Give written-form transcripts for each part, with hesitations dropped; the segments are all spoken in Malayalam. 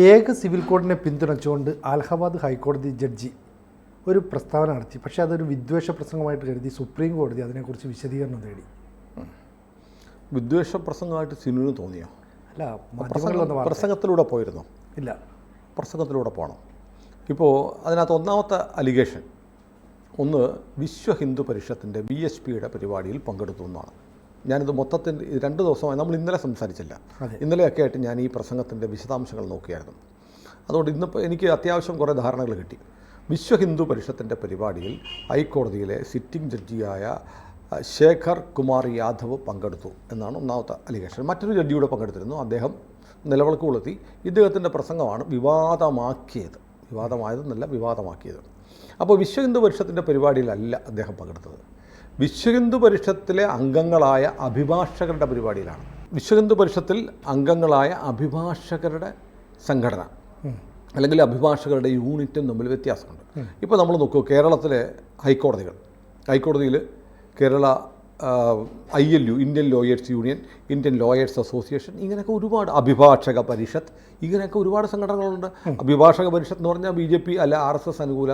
ഏക സിവിൽ കോഡിനെ പിന്തുണച്ചുകൊണ്ട് അലഹബാദ് ഹൈക്കോടതി ജഡ്ജി ഒരു പ്രസ്താവന നടത്തി. പക്ഷേ അതൊരു വിദ്വേഷ പ്രസംഗമായിട്ട് കരുതി സുപ്രീം കോടതി അതിനെക്കുറിച്ച് വിശദീകരണം തേടി. വിദ്വേഷ പ്രസംഗമായിട്ട് സിനുവിന് തോന്നിയോ? അല്ല, മാധ്യമങ്ങളിലൊന്നും പ്രസംഗത്തിലൂടെ പോയിരുന്നോ? ഇല്ല, പ്രസംഗത്തിലൂടെ പോകണം. ഇപ്പോൾ അതിനകത്ത് ഒന്നാമത്തെ അലിഗേഷൻ ഒന്ന് വിശ്വ ഹിന്ദു പരിഷത്തിൻ്റെ VHPയുടെ പരിപാടിയിൽ പങ്കെടുത്തു എന്നാണ്. ഞാനിത് മൊത്തത്തിൽ 2 ദിവസമായി, നമ്മൾ ഇന്നലെ സംസാരിച്ചില്ല, ഇന്നലെയൊക്കെ ആയിട്ട് ഞാൻ ഈ പ്രസംഗത്തിൻ്റെ വിശദാംശങ്ങൾ നോക്കിയായിരുന്നു. അതുകൊണ്ട് ഇന്നിപ്പോൾ എനിക്ക് അത്യാവശ്യം കുറേ ധാരണകൾ കിട്ടി. വിശ്വ ഹിന്ദു പരിഷത്തിൻ്റെ പരിപാടിയിൽ ഹൈക്കോടതിയിലെ സിറ്റിംഗ് ജഡ്ജിയായ ശേഖർ കുമാർ യാദവ് പങ്കെടുത്തു എന്നാണ് ഒന്നാമത്തെ അലിഗേഷൻ. മറ്റൊരു ജഡ്ജിയുടെ പങ്കെടുത്തിരുന്നു. അദ്ദേഹം നിലവിളക്ക് കൊളുത്തി. ഇദ്ദേഹത്തിൻ്റെ പ്രസംഗമാണ് വിവാദമാക്കിയത്. വിവാദമായതെന്നല്ല, വിവാദമാക്കിയത്. അപ്പോൾ വിശ്വ ഹിന്ദു പരിഷത്തിൻ്റെ പരിപാടിയിലല്ല അദ്ദേഹം പങ്കെടുത്തത്. വിശ്വ ഹിന്ദു പരിഷത്തിലെ അംഗങ്ങളായ അഭിഭാഷകരുടെ പരിപാടിയിലാണ്. വിശ്വ ഹിന്ദു പരിഷത്തിൽ അംഗങ്ങളായ അഭിഭാഷകരുടെ സംഘടന അല്ലെങ്കിൽ അഭിഭാഷകരുടെ യൂണിറ്റും തമ്മിൽ വ്യത്യാസമുണ്ട്. ഇപ്പോൾ നമ്മൾ നോക്കൂ, കേരളത്തിലെ ഹൈക്കോടതിയിൽ Kerala ILU, Indian lawyers union, Indian lawyers association, ഇങ്ങനെയൊക്കെ ഒരുപാട്, അഭിഭാഷക പരിഷത്ത്, ഇങ്ങനെയൊക്കെ ഒരുപാട് സംഘടനകളുണ്ട്. അഭിഭാഷക പരിഷത്ത് എന്ന് പറഞ്ഞാൽ BJP അല്ല RSS അനുകൂല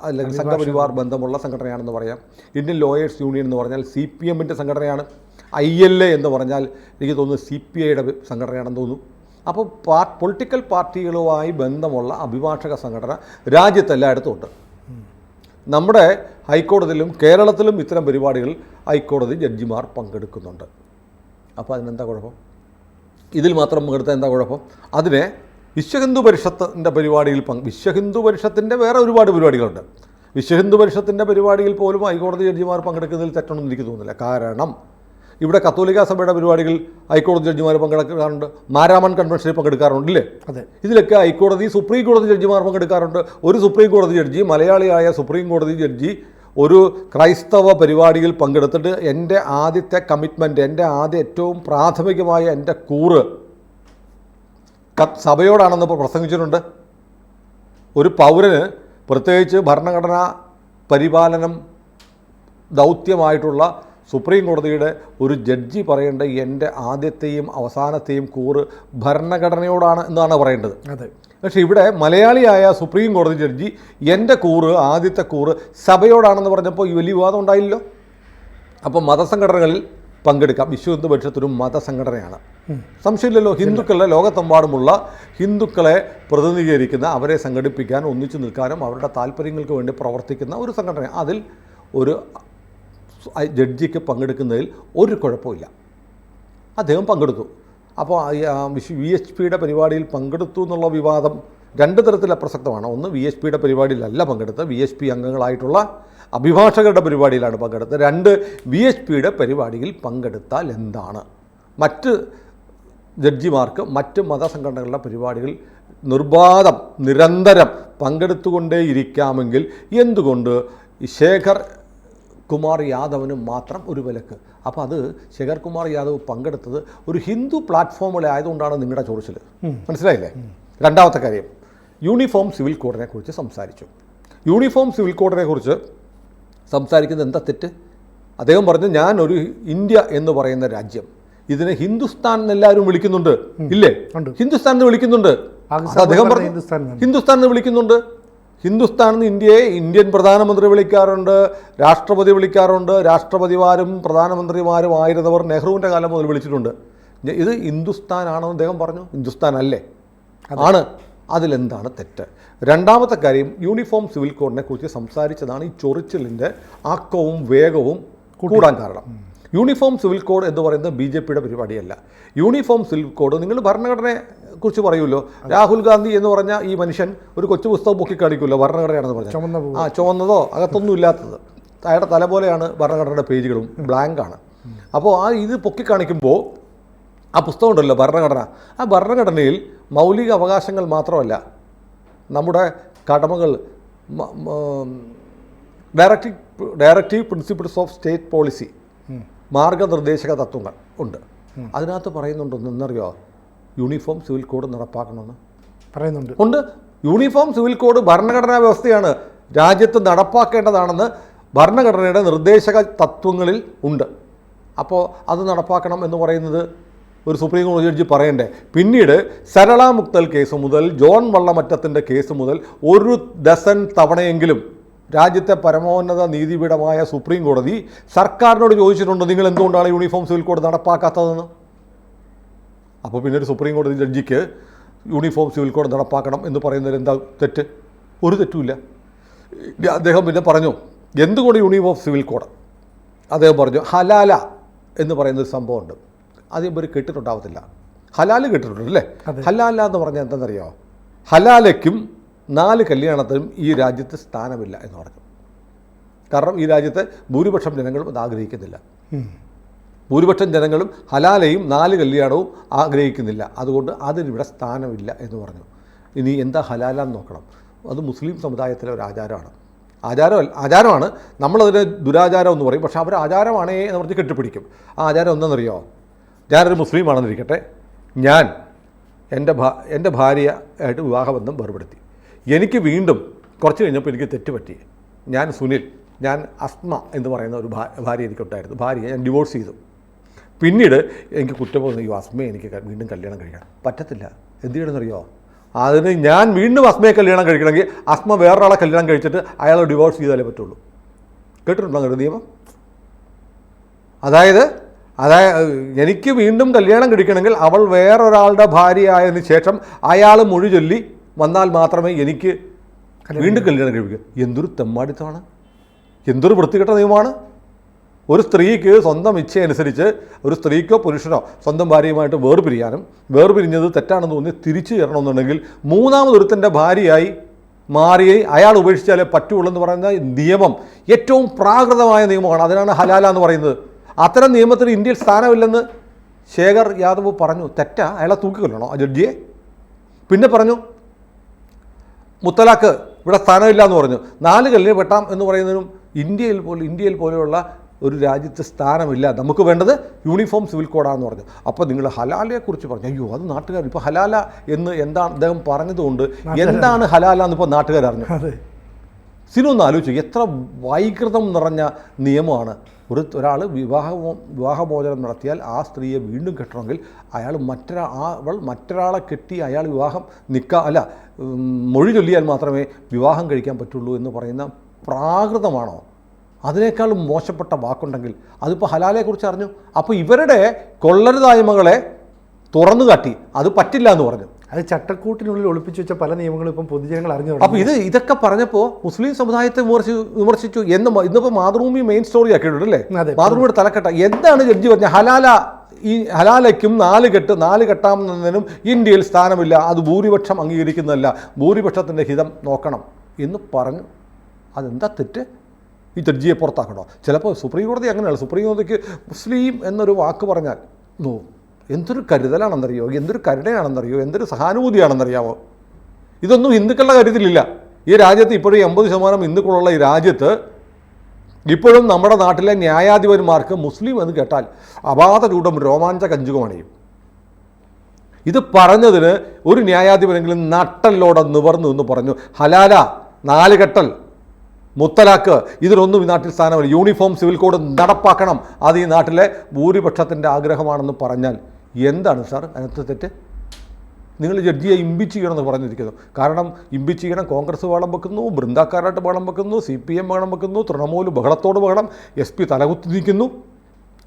അല്ലെങ്കിൽ സംഘപരിവാർ ബന്ധമുള്ള സംഘടനയാണെന്ന് പറയാം. ഇന്ത്യൻ ലോയേഴ്സ് യൂണിയൻ എന്ന് പറഞ്ഞാൽ CPMൻ്റെ സംഘടനയാണ്. ILA എന്ന് പറഞ്ഞാൽ എനിക്ക് തോന്നുന്നു CPIയുടെ സംഘടനയാണെന്ന് തോന്നുന്നു. അപ്പോൾ പൊളിറ്റിക്കൽ പാർട്ടികളുമായി ബന്ധമുള്ള അഭിഭാഷക സംഘടന രാജ്യത്തെല്ലായിടത്തും ഉണ്ട്. നമ്മുടെ ഹൈക്കോടതിയിലും കേരളത്തിലും ഇത്തരം പരിപാടികൾ ഹൈക്കോടതി ജഡ്ജിമാർ പങ്കെടുക്കുന്നുണ്ട്. അപ്പോൾ അതിനെന്താ കുഴപ്പം? ഇതിൽ മാത്രം പങ്കെടുത്താൽ എന്താ കുഴപ്പം? അതിനെ വിശ്വഹിന്ദു പരിഷത്തിൻ്റെ പരിപാടിയിൽ വിശ്വഹിന്ദു പരിഷത്തിൻ്റെ വേറെ ഒരുപാട് പരിപാടികളുണ്ട്. വിശ്വഹിന്ദു പരിഷത്തിൻ്റെ പരിപാടിയിൽ പോലും ഹൈക്കോടതി ജഡ്ജിമാർ പങ്കെടുക്കുന്നതിൽ തെറ്റൊന്നും എനിക്ക് തോന്നുന്നില്ല. കാരണം ഇവിടെ കത്തോലിക്ക സഭയുടെ പരിപാടികൾ ഹൈക്കോടതി ജഡ്ജിമാർ പങ്കെടുക്കാറുണ്ട്, മാരാമൺ കൺവെൻഷനിൽ പങ്കെടുക്കാറുണ്ടല്ലേ? അതെ. ഇതിലൊക്കെ ഹൈക്കോടതി, സുപ്രീം കോടതി ജഡ്ജിമാർ പങ്കെടുക്കാറുണ്ട്. ഒരു സുപ്രീം കോടതി ജഡ്ജി, മലയാളിയായ സുപ്രീം കോടതി ജഡ്ജി, ഒരു ക്രൈസ്തവ പരിപാടിയിൽ പങ്കെടുത്തിട്ട് എൻ്റെ ആദ്യത്തെ കമ്മിറ്റ്മെൻറ്റ്, എൻ്റെ ഏറ്റവും പ്രാഥമികമായ എൻ്റെ കൂറ് സഭയോടാണെന്ന് പ്രസംഗിച്ചിട്ടുണ്ട്. ഒരു പൗരന്, പ്രത്യേകിച്ച് ഭരണഘടനാ പരിപാലനം ദൗത്യമായിട്ടുള്ള സുപ്രീം കോടതിയുടെ ഒരു ജഡ്ജി പറയേണ്ട എൻ്റെ ആദ്യത്തെയും അവസാനത്തെയും കൂറ് ഭരണഘടനയോടാണ് എന്നാണ് പറയേണ്ടത്. അതെ. പക്ഷേ ഇവിടെ മലയാളിയായ സുപ്രീം കോടതി ജഡ്ജി എൻ്റെ കൂറ്, ആദ്യത്തെ കൂറ് സഭയോടാണെന്ന് പറഞ്ഞപ്പോൾ ഈ വലിയ വിവാദം ഉണ്ടായില്ലല്ലോ. അപ്പോൾ മതസംഘടനകളിൽ പങ്കെടുക്കാം. വിശ്വ ഹിന്ദു പരിഷത്ത് ഒരു മതസംഘടനയാണ്, സംശയമില്ലല്ലോ. ഹിന്ദുക്കളുടെ, ലോകത്തെമ്പാടുമുള്ള ഹിന്ദുക്കളെ പ്രതിനിധീകരിക്കുന്ന, അവരെ സംഘടിപ്പിക്കാൻ, ഒന്നിച്ചു നിൽക്കാനും അവരുടെ താല്പര്യങ്ങൾക്ക് വേണ്ടി പ്രവർത്തിക്കുന്ന ഒരു സംഘടന. അതിൽ ഒരു ജഡ്ജിക്ക് പങ്കെടുക്കുന്നതിൽ ഒരു കുഴപ്പമില്ല. അദ്ദേഹം പങ്കെടുത്തു. അപ്പോൾ VHPയുടെ പരിപാടിയിൽ പങ്കെടുത്തു എന്നുള്ള വിവാദം 2 തരത്തിൽ അപ്രസക്തമാണ്. ഒന്ന്, VHPയുടെ പരിപാടിയിലല്ല പങ്കെടുത്ത്, VHP അംഗങ്ങളായിട്ടുള്ള അഭിഭാഷകരുടെ പരിപാടിയിലാണ് പങ്കെടുത്തത്. 2, VHPയുടെ പരിപാടിയിൽ പങ്കെടുത്താൽ എന്താണ്? മറ്റ് ജഡ്ജിമാർക്ക് മറ്റ് മതസംഘടനകളുടെ പരിപാടികൾ നിർബാധം നിരന്തരം പങ്കെടുത്തുകൊണ്ടേയിരിക്കാമെങ്കിൽ എന്തുകൊണ്ട് ശേഖർ കുമാർ യാദവിന് മാത്രം ഒരു വിലക്ക്? അപ്പോൾ അത് ശേഖർ കുമാർ യാദവ് പങ്കെടുത്തത് ഒരു ഹിന്ദു പ്ലാറ്റ്ഫോമിലായതുകൊണ്ടാണ് നിങ്ങളുടെ ചോദിച്ചൽ. മനസ്സിലായില്ലേ? രണ്ടാമത്തെ കാര്യം, യൂണിഫോം സിവിൽ കോഡിനെ കുറിച്ച് സംസാരിച്ചു. യൂണിഫോം സിവിൽ കോഡിനെ കുറിച്ച് സംസാരിക്കുന്നത് എന്താ തെറ്റ്? അദ്ദേഹം പറഞ്ഞു, ഞാനൊരു ഇന്ത്യ എന്ന് പറയുന്ന രാജ്യം, ഇതിനെ ഹിന്ദുസ്ഥാൻ എന്നെല്ലാവരും വിളിക്കുന്നുണ്ട്, ഇല്ലേ? ഹിന്ദുസ്ഥാൻ എന്ന് വിളിക്കുന്നുണ്ട്. അദ്ദേഹം പറഞ്ഞു ഹിന്ദുസ്ഥാൻ എന്ന് വിളിക്കുന്നുണ്ട്. ഹിന്ദുസ്ഥാൻ എന്ന് ഇന്ത്യയെ ഇന്ത്യൻ പ്രധാനമന്ത്രി വിളിക്കാറുണ്ട്, രാഷ്ട്രപതി വിളിക്കാറുണ്ട്. രാഷ്ട്രപതിമാരും പ്രധാനമന്ത്രിമാരും ആയിരുന്നവർ നെഹ്റുവിൻ്റെ കാലം മുതൽ വിളിച്ചിട്ടുണ്ട്. ഇത് ഹിന്ദുസ്ഥാനാണെന്ന് അദ്ദേഹം പറഞ്ഞു. ഹിന്ദുസ്ഥാൻ അല്ലേ? ആണ്. അതിലെന്താണ് തെറ്റ്? രണ്ടാമത്തെ കാര്യം, യൂണിഫോം സിവിൽ കോഡിനെ കുറിച്ച് സംസാരിച്ചതാണ് ഈ ചൊറിച്ചിലിൻ്റെ ആക്കവും വേഗവും കൂടാൻ കാരണം. യൂണിഫോം സിവിൽ കോഡ് എന്ന് പറയുന്നത് BJPയുടെ പരിപാടിയല്ല. യൂണിഫോം സിവിൽ കോഡ്, നിങ്ങൾ ഭരണഘടനയെ കുറിച്ച് പറയുമല്ലോ. രാഹുൽ ഗാന്ധി എന്ന് പറഞ്ഞ ഈ മനുഷ്യൻ ഒരു കൊച്ചു പുസ്തകം പൊക്കി കാണിക്കുമല്ലോ, ഭരണഘടനയാണെന്ന് പറഞ്ഞാൽ. ചുവന്നതോ അകത്തൊന്നും ഇല്ലാത്തത്, അയാളുടെ തല പോലെയാണ് ഭരണഘടനയുടെ പേജുകളും, ബ്ലാങ്കാണ്. അപ്പോൾ ഇത് പൊക്കി കാണിക്കുമ്പോൾ ആ പുസ്തകം ഉണ്ടല്ലോ, ഭരണഘടന, ആ ഭരണഘടനയിൽ മൗലിക അവകാശങ്ങൾ മാത്രമല്ല, നമ്മുടെ കടമകൾ, directive principles of state policy, മാർഗനിർദ്ദേശക തത്വങ്ങൾ ഉണ്ട്. അതിനകത്ത് പറയുന്നുണ്ടെന്നറിയോ, യൂണിഫോം സിവിൽ കോഡ് നടപ്പാക്കണമെന്ന് പറയുന്നുണ്ട്. ഉണ്ട്. യൂണിഫോം സിവിൽ കോഡ് ഭരണഘടനാ വ്യവസ്ഥയാണ്, രാജ്യത്ത് നടപ്പാക്കേണ്ടതാണെന്ന് ഭരണഘടനയുടെ നിർദ്ദേശക തത്വങ്ങളിൽ ഉണ്ട്. അപ്പോൾ അത് നടപ്പാക്കണം എന്ന് പറയുന്നത് ഒരു സുപ്രീം കോടതി ജഡ്ജി പറയണ്ടേ? പിന്നീട് സരള മുക്തൽ കേസ് മുതൽ ജോൺ വള്ളമറ്റത്തിൻ്റെ കേസ് മുതൽ ഒരു ഡസൻ തവണയെങ്കിലും രാജ്യത്തെ പരമോന്നത നീതിപീഠമായ സുപ്രീം കോടതി സർക്കാരിനോട് ചോദിച്ചിട്ടുണ്ട്, നിങ്ങൾ എന്തുകൊണ്ടാണ് യൂണിഫോം സിവിൽ കോഡ് നടപ്പാക്കാത്തതെന്ന്. അപ്പോൾ പിന്നെ ഒരു സുപ്രീം കോടതി ജഡ്ജിക്ക് യൂണിഫോം സിവിൽ കോഡ് നടപ്പാക്കണം എന്ന് പറയുന്നതിൽ എന്താ തെറ്റ്? ഒരു തെറ്റുമില്ല. അദ്ദേഹം പിന്നെ പറഞ്ഞു എന്തുകൊണ്ട് യൂണിഫോം സിവിൽ കോഡ്. അദ്ദേഹം പറഞ്ഞു ഹലാല എന്ന് പറയുന്നൊരു സംഭവമുണ്ട്, ആദ്യം ഇവർ കേട്ടിട്ടുണ്ടാവത്തില്ല. ഹലാല് കേട്ടിട്ടുണ്ട് അല്ലേ? ഹലാല എന്ന് പറഞ്ഞാൽ എന്താണെന്നറിയോ? ഹലാലയ്ക്കും 4 കല്യാണത്തിനും ഈ രാജ്യത്ത് സ്ഥാനമില്ല എന്ന് പറഞ്ഞു. കാരണം ഈ രാജ്യത്തെ ഭൂരിപക്ഷം ജനങ്ങളും അത് ആഗ്രഹിക്കുന്നില്ല. ഭൂരിപക്ഷം ജനങ്ങളും ഹലാലയും 4 കല്യാണവും ആഗ്രഹിക്കുന്നില്ല. അതുകൊണ്ട് അതിനിവിടെ സ്ഥാനമില്ല എന്ന് പറഞ്ഞു. ഇനി എന്താ ഹലാല എന്ന് നോക്കണം. അത് മുസ്ലിം സമുദായത്തിലെ ഒരു ആചാരമാണ്. ആചാരമാണ്. നമ്മളതിന് ദുരാചാരം എന്ന് പറയും. പക്ഷേ അവർ ആചാരമാണേ എന്ന് പറഞ്ഞ് കെട്ടിപ്പിടിക്കും. ആ ആചാരം എന്താണെന്നറിയോ? ഞാനൊരു മുസ്ലിമാണെന്നിരിക്കട്ടെ, ഞാൻ എൻ്റെ ഭാര്യയായിട്ട് വിവാഹബന്ധം വേർപെടുത്തി. എനിക്ക് വീണ്ടും കുറച്ച് കഴിഞ്ഞപ്പോൾ എനിക്ക് തെറ്റുപറ്റി. ഞാൻ സുനിൽ, ഞാൻ അസ്മ എന്ന് പറയുന്ന ഒരു ഭാര്യ എനിക്കുണ്ടായിരുന്നു. ഭാര്യയെ ഞാൻ ഡിവോഴ്സ് ചെയ്തു. പിന്നീട് എനിക്ക് കുറ്റം തോന്നി, അസ്മയെ എനിക്ക് വീണ്ടും കല്യാണം കഴിക്കണം. പറ്റത്തില്ല. എന്ത് ചെയ്യണമെന്നറിയോ? അതിന് ഞാൻ വീണ്ടും അസ്മയെ കല്യാണം കഴിക്കണമെങ്കിൽ അസ്മ വേറൊരാളെ കല്യാണം കഴിച്ചിട്ട് അയാളെ ഡിവോഴ്സ് ചെയ്താലേ പറ്റുള്ളൂ. കേട്ടിട്ടുണ്ടോ അങ്ങനെ നിയമം? അതായത് എനിക്ക് വീണ്ടും കല്യാണം കഴിക്കണമെങ്കിൽ അവൾ വേറൊരാളുടെ ഭാര്യയായതിനു ശേഷം അയാൾ മൊഴി ചൊല്ലി വന്നാൽ മാത്രമേ എനിക്ക് വീണ്ടും കല്യാണം കഴിക്കൂ. എന്തൊരു തെമ്മാടിത്തമാണ്, എന്തൊരു വൃത്തികെട്ട നിയമമാണ്. ഒരു സ്ത്രീക്ക് സ്വന്തം ഇച്ഛയനുസരിച്ച് ഒരു സ്ത്രീക്കോ പുരുഷനോ സ്വന്തം ഭാര്യയുമായിട്ട് വേർപിരിഞ്ഞത് തെറ്റാണെന്ന് തോന്നി തിരിച്ചു ചേരണമെന്നുണ്ടെങ്കിൽ മൂന്നാമതൊരുത്തൻ്റെ ഭാര്യയായി മാറി അയാൾ ഉപേക്ഷിച്ചാലേ പറ്റുള്ളൂ എന്ന് പറയുന്ന നിയമം ഏറ്റവും പ്രാകൃതമായ നിയമമാണ്. അതിനാണ് ഹലാല എന്ന് പറയുന്നത്. അത്തരം നിയമത്തിന് ഇന്ത്യയിൽ സ്ഥാനമില്ലെന്ന് ശേഖർ യാദവ് പറഞ്ഞു. തെറ്റാ? അയാളെ തൂക്കിക്കൊല്ലണോ ആ ജഡ്ജിയെ? പിന്നെ പറഞ്ഞു മുത്തലാഖ് ഇവിടെ സ്ഥാനമില്ല എന്ന് പറഞ്ഞു. 4 കല്യാണം വെട്ടാം എന്ന് പറയുന്നതിനും ഇന്ത്യയിൽ പോലെയുള്ള ഒരു രാജ്യത്ത് സ്ഥാനമില്ല. നമുക്ക് വേണ്ടത് യൂണിഫോം സിവിൽ കോഡാണെന്ന് പറഞ്ഞു. അപ്പോൾ നിങ്ങൾ ഹലാലയെക്കുറിച്ച് പറഞ്ഞു. അയ്യോ അത് നാട്ടുകാർ ഇപ്പോൾ ഹലാല എന്ന് എന്താണ് അദ്ദേഹം പറഞ്ഞതുകൊണ്ട് എന്താണ് ഹലാല എന്നിപ്പോൾ നാട്ടുകാരറിഞ്ഞു. സിനൊന്ന് ആലോചിച്ചു, എത്ര വൈകൃതം നിറഞ്ഞ നിയമമാണ്. ഒരാൾ വിവാഹമോചനം നടത്തിയാൽ ആ സ്ത്രീയെ വീണ്ടും കെട്ടണമെങ്കിൽ അവൾ മറ്റൊരാളെ കെട്ടി അയാൾ മൊഴി ചൊല്ലിയാൽ മാത്രമേ വിവാഹം കഴിക്കാൻ പറ്റുള്ളൂ എന്ന് പറയുന്ന പ്രാകൃതമാണോ? അതിനേക്കാളും മോശപ്പെട്ട വാക്കുണ്ടെങ്കിൽ അതിപ്പോൾ ഹലാലയെക്കുറിച്ച് അറിഞ്ഞു. അപ്പോൾ ഇവരുടെ കൊള്ളരുതായ്മകളെ തുറന്നു കാട്ടി അത് പറ്റില്ല എന്ന് പറഞ്ഞു. അത് ചട്ടക്കൂട്ടിനുള്ളിൽ ഒളിപ്പിച്ചു വെച്ച പല നിയമങ്ങളും ഇപ്പം പൊതുജനങ്ങൾ അറിഞ്ഞു. അപ്പോൾ ഇതൊക്കെ പറഞ്ഞപ്പോൾ മുസ്ലിം സമുദായത്തെ വിമർശിച്ചു ഇന്നിപ്പോൾ മാതൃഭൂമി മെയിൻ സ്റ്റോറി ആക്കിയിട്ടുണ്ട് അല്ലേ? മാതൃഭൂമിയുടെ തലക്കെട്ട എന്താണ് ജഡ്ജി പറഞ്ഞത്? ഹലാലയ്ക്കും 4 കെട്ടാമെന്നതിനും ഇന്ത്യയിൽ സ്ഥാനമില്ല, അത് ഭൂരിപക്ഷം അംഗീകരിക്കുന്നതല്ല, ഭൂരിപക്ഷത്തിൻ്റെ ഹിതം നോക്കണം എന്ന് പറഞ്ഞു. അതെന്താ തെറ്റ്? ഈ ജഡ്ജിയെ പുറത്താക്കണോ? ചിലപ്പോൾ സുപ്രീം കോടതി അങ്ങനെയാണ്. സുപ്രീം കോടതിക്ക് മുസ്ലിം എന്നൊരു വാക്ക് പറഞ്ഞാൽ എന്തൊരു കരുതലാണെന്നറിയോ, എന്തൊരു കരുണയാണെന്നറിയോ, എന്തൊരു സഹാനുഭൂതിയാണെന്നറിയാമോ? ഇതൊന്നും ഹിന്ദുക്കളുടെ കാര്യത്തിലില്ല. ഈ രാജ്യത്ത് ഇപ്പോഴും 80% ഹിന്ദുക്കളുള്ള ഈ രാജ്യത്ത് ഇപ്പോഴും നമ്മുടെ നാട്ടിലെ ന്യായാധിപന്മാർക്ക് മുസ്ലിം എന്ന് കേട്ടാൽ അപാത ചൂടും രോമാഞ്ച കഞ്ചുകമണിയും. ഇത് പറഞ്ഞതിന് ഒരു ന്യായാധിപനെങ്കിലും നട്ടല്ലോടെ നിവർന്നു എന്ന് പറഞ്ഞു. ഹലാല, 4 കെട്ടൽ, മുത്തലാഖ് ഇതിനൊന്നും ഈ നാട്ടിൽ സ്ഥാനമില്ല. യൂണിഫോം സിവിൽ കോഡ് നടപ്പാക്കണം, അത് ഈ നാട്ടിലെ ഭൂരിപക്ഷത്തിൻ്റെ ആഗ്രഹമാണെന്ന് പറഞ്ഞാൽ എന്താണ് സാർ അതിനകത്ത് തെറ്റ്? നിങ്ങൾ ജഡ്ജിയെ ഇംപീച്ച് ചെയ്യണമെന്ന് പറഞ്ഞിരിക്കുന്നു. കാരണം ഇംപീച്ച് ചെയ്യണം, കോൺഗ്രസ് ബഹളം വെക്കുന്നു, ബൃന്ദാക്കാരായിട്ട് ബഹളം വെക്കുന്നു, CPM ബഹളം വെക്കുന്നു, തൃണമൂല് ബഹളത്തോട് ബഹളം, SP തലകുത്തി നിൽക്കുന്നു.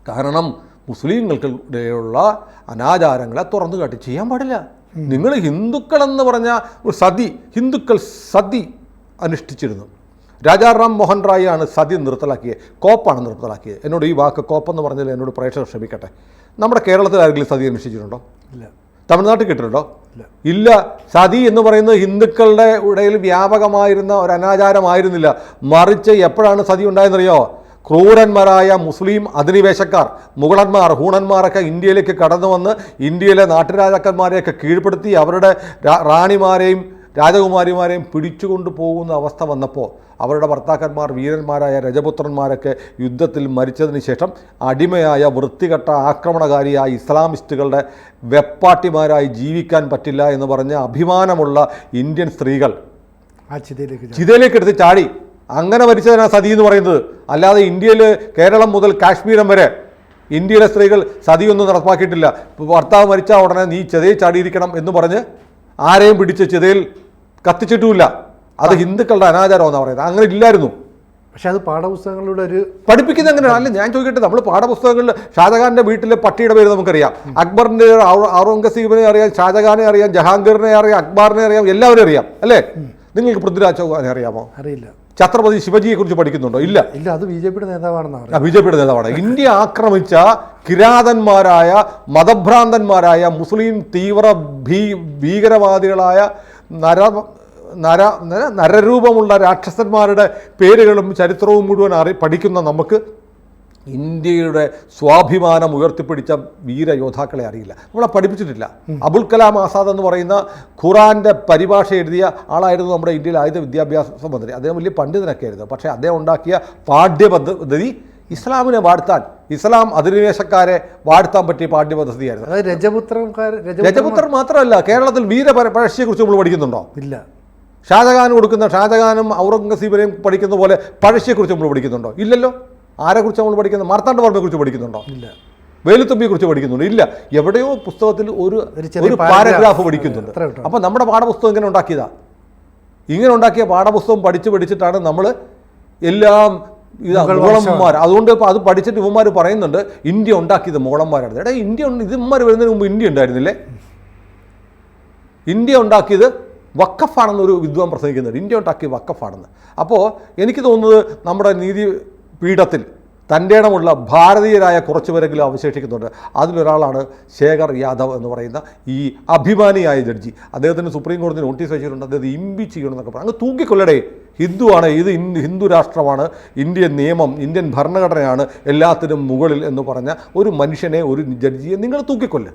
കാരണം മുസ്ലിങ്ങൾക്കിടെയുള്ള അനാചാരങ്ങളെ തുറന്നു കാട്ടി ചെയ്യാൻ പാടില്ല. നിങ്ങൾ ഹിന്ദുക്കളെന്ന് പറഞ്ഞ ഒരു ഹിന്ദുക്കൾ സതി അനുഷ്ഠിച്ചിരുന്നു. രാജാറാം മോഹൻ റായ് ആണ് സതി നിർത്തലാക്കിയത്, കോപ്പാണ് നിർത്തലാക്കിയത്. എന്നോട് ഈ വാക്ക് കോപ്പെന്ന് പറഞ്ഞാൽ എന്നോട് പ്രേക്ഷകർ ക്ഷമിക്കട്ടെ. നമ്മുടെ കേരളത്തിൽ ആരെങ്കിലും സതി അനുഷ്ഠിച്ചിട്ടുണ്ടോ? ഇല്ല. തമിഴ്നാട്ടിൽ കിട്ടിയിട്ടുണ്ടോ? ഇല്ല. സതി എന്ന് പറയുന്നത് ഹിന്ദുക്കളുടെ ഇടയിൽ വ്യാപകമായിരുന്ന ഒരു അനാചാരമായിരുന്നില്ല. മറിച്ച് എപ്പോഴാണ് സതി ഉണ്ടായെന്നറിയോ? ക്രൂരന്മാരായ മുസ്ലിം അധിനിവേശക്കാർ, മുഗളന്മാർ, ഹൂണന്മാരൊക്കെ ഇന്ത്യയിലേക്ക് കടന്നു വന്ന് ഇന്ത്യയിലെ നാട്ടുരാജാക്കന്മാരെയൊക്കെ കീഴ്പ്പെടുത്തി അവരുടെ റാണിമാരെയും രാജകുമാരിമാരെയും പിടിച്ചുകൊണ്ടു പോകുന്ന അവസ്ഥ വന്നപ്പോൾ അവരുടെ ഭർത്താക്കന്മാർ വീരന്മാരായ രജപുത്രന്മാരൊക്കെ യുദ്ധത്തിൽ മരിച്ചതിന് ശേഷം അടിമയായ വൃത്തികെട്ട ആക്രമണകാരിയായ ഇസ്ലാമിസ്റ്റുകളുടെ വെപ്പാട്ടിമാരായി ജീവിക്കാൻ പറ്റില്ല എന്ന് പറഞ്ഞ് അഭിമാനമുള്ള ഇന്ത്യൻ സ്ത്രീകൾ ആ ചിതയിലേക്ക് എടുത്ത് ചാടി. അങ്ങനെ മരിച്ചതിനാണ് സതി എന്ന് പറയുന്നത്. അല്ലാതെ ഇന്ത്യയിൽ കേരളം മുതൽ കാശ്മീരം വരെ ഇന്ത്യയിലെ സ്ത്രീകൾ സതിയൊന്നും നടപ്പാക്കിയിട്ടില്ല. ഭർത്താവ് മരിച്ച ഉടനെ നീ ചിതയിൽ ചാടിയിരിക്കണം എന്ന് പറഞ്ഞ് ആരെയും പിടിച്ച് ചിതയിൽ കത്തിച്ചിട്ടുമില്ല. അത് ഹിന്ദുക്കളുടെ അനാചാരമെന്നാണ് പറയുന്നത്. അങ്ങനെ ഇല്ലായിരുന്നു. പക്ഷെ അത് പാഠപുസ്തകങ്ങളുടെ ഒരു പഠിപ്പിക്കുന്നത് എങ്ങനെയാണ്? അല്ല, ഞാൻ ചോദിക്കട്ടെ, നമ്മൾ പാഠപുസ്തകങ്ങളിൽ ഷാജഹാന്റെ വീട്ടിലെ പട്ടിയുടെ പേര് നമുക്കറിയാം, അക്ബറിന്റെ ഔറംഗസീബിനെ അറിയാം, ഷാജഹാനെ അറിയാം, ജഹാംഗീറിനെ അറിയാം, അക്ബറിനെ അറിയാം, എല്ലാവരും അറിയാം അല്ലേ? നിങ്ങൾക്ക് പൃഥ്വിരാജ് ചൗഹാനെ അറിയാമോ? അറിയില്ല. ഛത്രപതി ശിവജിയെ കുറിച്ച് പഠിക്കുന്നുണ്ടോ? ഇല്ല. ഇല്ല, അത് ബി.ജെ.പിയുടെ നേതാവാണെന്നാണ്. ബി.ജെ.പിയുടെ നേതാവാണ്. ഇന്ത്യ ആക്രമിച്ച കിരാതന്മാരായ മതഭ്രാന്തന്മാരായ മുസ്ലിം തീവ്ര ഭീകരവാദികളായ നരരൂപമുള്ള രാക്ഷസന്മാരുടെ പേരുകളും ചരിത്രവും മുഴുവൻ പഠിക്കുന്ന നമുക്ക് ഇന്ത്യയുടെ സ്വാഭിമാനം ഉയർത്തിപ്പിടിച്ച വീരയോദ്ധാക്കളെ അറിയില്ല. നമ്മളെ പഠിപ്പിച്ചിട്ടില്ല. അബുൽ കലാം ആസാദ് എന്ന് പറയുന്ന ഖുറാൻ്റെ പരിഭാഷ എഴുതിയ ആളായിരുന്നു നമ്മുടെ ഇന്ത്യയിൽ ആദ്യത്തെ വിദ്യാഭ്യാസ മന്ത്രി. അദ്ദേഹം വലിയ പണ്ഡിതനൊക്കെ ആയിരുന്നു. പക്ഷേ അദ്ദേഹം ഉണ്ടാക്കിയ പാഠ്യപദ്ധതി ഇസ്ലാമിനെ വാഴ്ത്താൻ, ഇസ്ലാം അധിനിവേശക്കാരെ വാഴ്ത്താൻ പറ്റിയ പാഠ്യപദ്ധതിയായിരുന്നു. രജപുത്രൻ മാത്രമല്ല, കേരളത്തിൽ വീരപഴശ്ശിയെക്കുറിച്ച് നമ്മൾ പഠിക്കുന്നുണ്ടോ? ഇല്ല. ഷാജഹാനും ഔറംഗസീബിനെയും പഠിക്കുന്ന പോലെ പഴശ്ശിയെക്കുറിച്ച് നമ്മൾ പഠിക്കുന്നുണ്ടോ? ഇല്ലല്ലോ. ആരെക്കുറിച്ച് നമ്മൾ പഠിക്കുന്നത്? മാർത്താണ്ഡവർമ്മയെക്കുറിച്ച് പഠിക്കുന്നുണ്ടോ? ഇല്ല. വേലുത്തമ്പിയെക്കുറിച്ച് പഠിക്കുന്നുണ്ട്? ഇല്ല. എവിടെയോ പുസ്തകത്തിൽ ഒരു പാരഗ്രാഫ് പഠിക്കുന്നുണ്ട്. അപ്പം നമ്മുടെ പാഠപുസ്തകം ഇങ്ങനെ ഉണ്ടാക്കിയതാ. ഇങ്ങനെ ഉണ്ടാക്കിയ പാഠപുസ്തകം പഠിച്ചിട്ടാണ് നമ്മൾ എല്ലാം മുഗളന്മാർ. അതുകൊണ്ട് അത് പഠിച്ചിട്ട് ഇവന്മാർ പറയുന്നുണ്ട് ഇന്ത്യ ഉണ്ടാക്കിയത് മുഗളന്മാരാണ്. എടാ, ഇന്ത്യ ഇവന്മാർ വരുന്നതിന് മുമ്പ് ഇന്ത്യ ഉണ്ടായിരുന്നില്ലേ? ഇന്ത്യ ഉണ്ടാക്കിയത് വഖഫാണെന്നൊരു വിദ്വാൻ പ്രസംഗിക്കുന്നുണ്ട്. ഇന്ത്യ ഉണ്ടാക്കിയ വഖഫാണെന്ന്. അപ്പോൾ എനിക്ക് തോന്നുന്നത് നമ്മുടെ നീതി പീഠത്തിൽ തൻ്റെ ഇടമുള്ള ഭാരതീയരായ കുറച്ച് പേരെങ്കിലും അവശേഷിക്കുന്നുണ്ട്. അതിലൊരാളാണ് ശേഖർ യാദവ് എന്ന് പറയുന്ന ഈ അഭിമാനിയായ ജഡ്ജി. അദ്ദേഹത്തിന് സുപ്രീം കോടതി നോട്ടീസ് അയച്ചിട്ടുണ്ട്. അദ്ദേഹം ഇംപീച്ച് ചെയ്യണമെന്നൊക്കെ പറഞ്ഞു. അങ്ങ് തൂക്കിക്കൊല്ലടേ. ഹിന്ദുവാണ്, ഇത് ഹിന്ദു രാഷ്ട്രമാണ്, ഇന്ത്യൻ നിയമം, ഇന്ത്യൻ ഭരണഘടനയാണ് എല്ലാത്തിനും മുകളിൽ എന്ന് പറഞ്ഞ ഒരു മനുഷ്യനെ, ഒരു ജഡ്ജിയെ നിങ്ങൾ തൂക്കിക്കൊല്ല്.